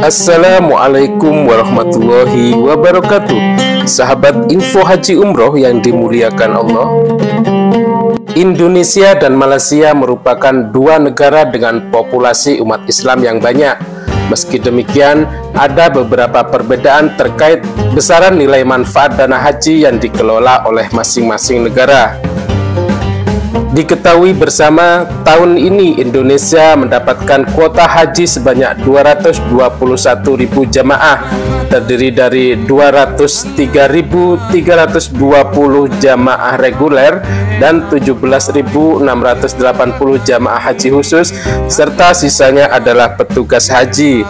Assalamualaikum warahmatullahi wabarakatuh. Sahabat info haji umroh yang dimuliakan Allah, Indonesia dan Malaysia merupakan dua negara dengan populasi umat Islam yang banyak. Meski demikian, ada beberapa perbedaan terkait besaran nilai manfaat dana haji yang dikelola oleh masing-masing negara. Diketahui bersama, tahun ini Indonesia mendapatkan kuota haji sebanyak 221.000 jamaah, terdiri dari 203.320 jamaah reguler dan 17.680 jamaah haji khusus, serta sisanya adalah petugas haji.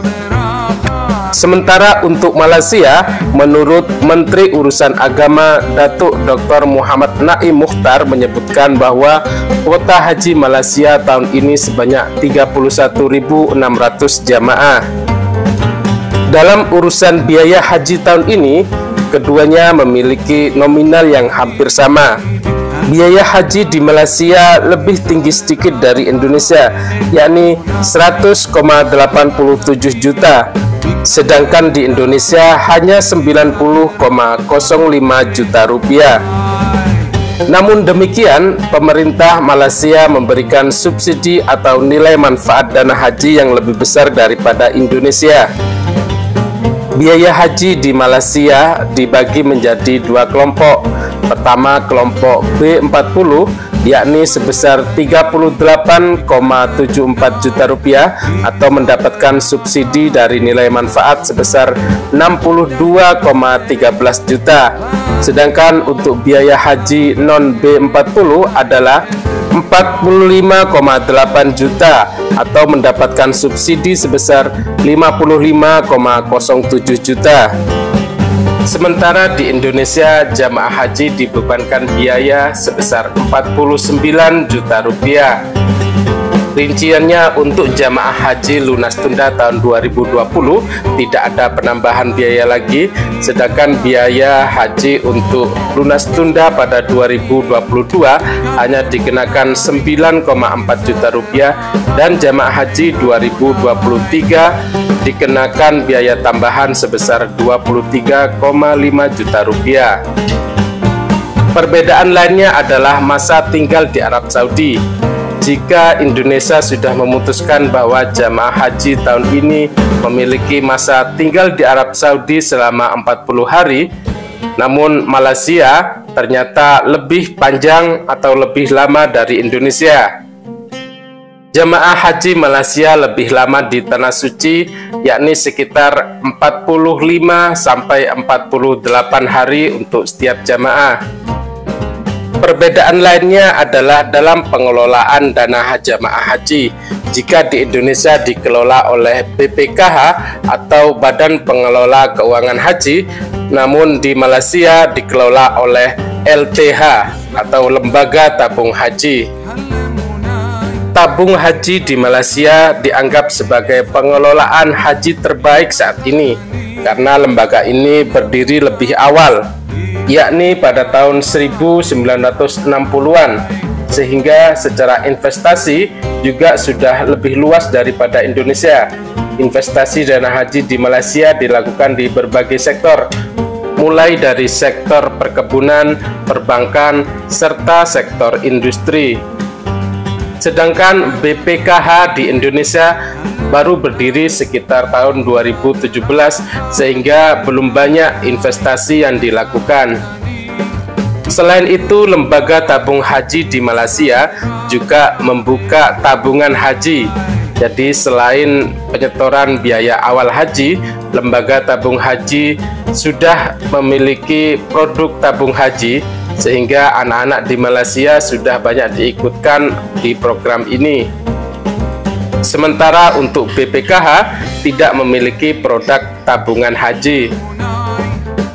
Sementara untuk Malaysia, menurut Menteri Urusan Agama Datuk Dr. Muhammad Naim Mukhtar menyebutkan bahwa kuota haji Malaysia tahun ini sebanyak 31.600 jamaah. Dalam urusan biaya haji tahun ini, keduanya memiliki nominal yang hampir sama. Biaya haji di Malaysia lebih tinggi sedikit dari Indonesia, yakni 100,87 juta. Sedangkan di Indonesia hanya 90,05 juta rupiah. Namun demikian, pemerintah Malaysia memberikan subsidi atau nilai manfaat dana haji yang lebih besar daripada Indonesia. Biaya haji di Malaysia dibagi menjadi dua kelompok. Pertama, kelompok B40, yakni sebesar 38,74 juta rupiah atau mendapatkan subsidi dari nilai manfaat sebesar 62,13 juta. Sedangkan untuk biaya haji non B40 adalah 45,8 juta atau mendapatkan subsidi sebesar 55,07 juta. Sementara di Indonesia, jamaah haji dibebankan biaya sebesar 49 juta rupiah. Rinciannya, untuk jamaah haji lunas tunda tahun 2020 tidak ada penambahan biaya lagi, sedangkan biaya haji untuk lunas tunda pada 2022 hanya dikenakan 9,4 juta rupiah dan jamaah haji 2023 dikenakan biaya tambahan sebesar 23,5 juta rupiah. Perbedaan lainnya adalah masa tinggal di Arab Saudi. Jika Indonesia sudah memutuskan bahwa jamaah haji tahun ini memiliki masa tinggal di Arab Saudi selama 40 hari, namun Malaysia ternyata lebih panjang atau lebih lama dari Indonesia. Jamaah haji Malaysia lebih lama di Tanah Suci, yakni sekitar 45 sampai 48 hari untuk setiap jamaah. Perbedaan lainnya adalah dalam pengelolaan dana jamaah haji. Jika di Indonesia dikelola oleh BPKH atau Badan Pengelola Keuangan Haji, namun di Malaysia dikelola oleh LTH atau Lembaga Tabung Haji. Tabung haji di Malaysia dianggap sebagai pengelolaan haji terbaik saat ini karena lembaga ini berdiri lebih awal, yakni pada tahun 1960-an, sehingga secara investasi juga sudah lebih luas daripada Indonesia. Investasi dana haji di Malaysia dilakukan di berbagai sektor, mulai dari sektor perkebunan, perbankan, serta sektor industri. Sedangkan BPKH di Indonesia baru berdiri sekitar tahun 2017, sehingga belum banyak investasi yang dilakukan. Selain itu, Lembaga Tabung Haji di Malaysia juga membuka tabungan haji. Jadi selain penyetoran biaya awal haji, Lembaga Tabung Haji sudah memiliki produk tabung haji, sehingga anak-anak di Malaysia sudah banyak diikutkan di program ini. Sementara untuk BPKH tidak memiliki produk tabungan haji.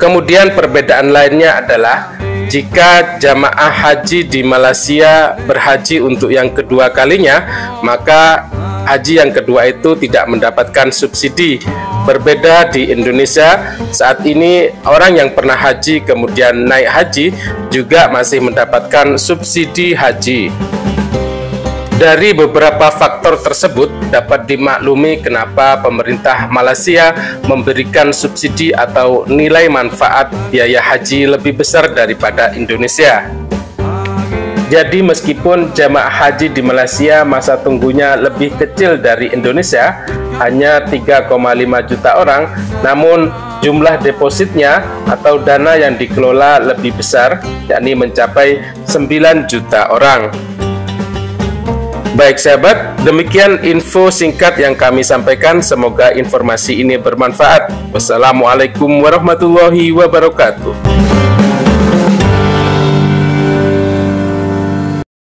Kemudian perbedaan lainnya adalah jika jamaah haji di Malaysia berhaji untuk yang kedua kalinya, maka haji yang kedua itu tidak mendapatkan subsidi. Berbeda di Indonesia, saat ini orang yang pernah haji kemudian naik haji juga masih mendapatkan subsidi haji. Dari beberapa faktor tersebut dapat dimaklumi kenapa pemerintah Malaysia memberikan subsidi atau nilai manfaat biaya haji lebih besar daripada Indonesia. Jadi meskipun jamaah haji di Malaysia masa tunggunya lebih kecil dari Indonesia, hanya 3,5 juta orang, namun jumlah depositnya atau dana yang dikelola lebih besar, yakni mencapai 9 juta orang. Baik sahabat, demikian info singkat yang kami sampaikan. Semoga informasi ini bermanfaat. Wassalamualaikum warahmatullahi wabarakatuh.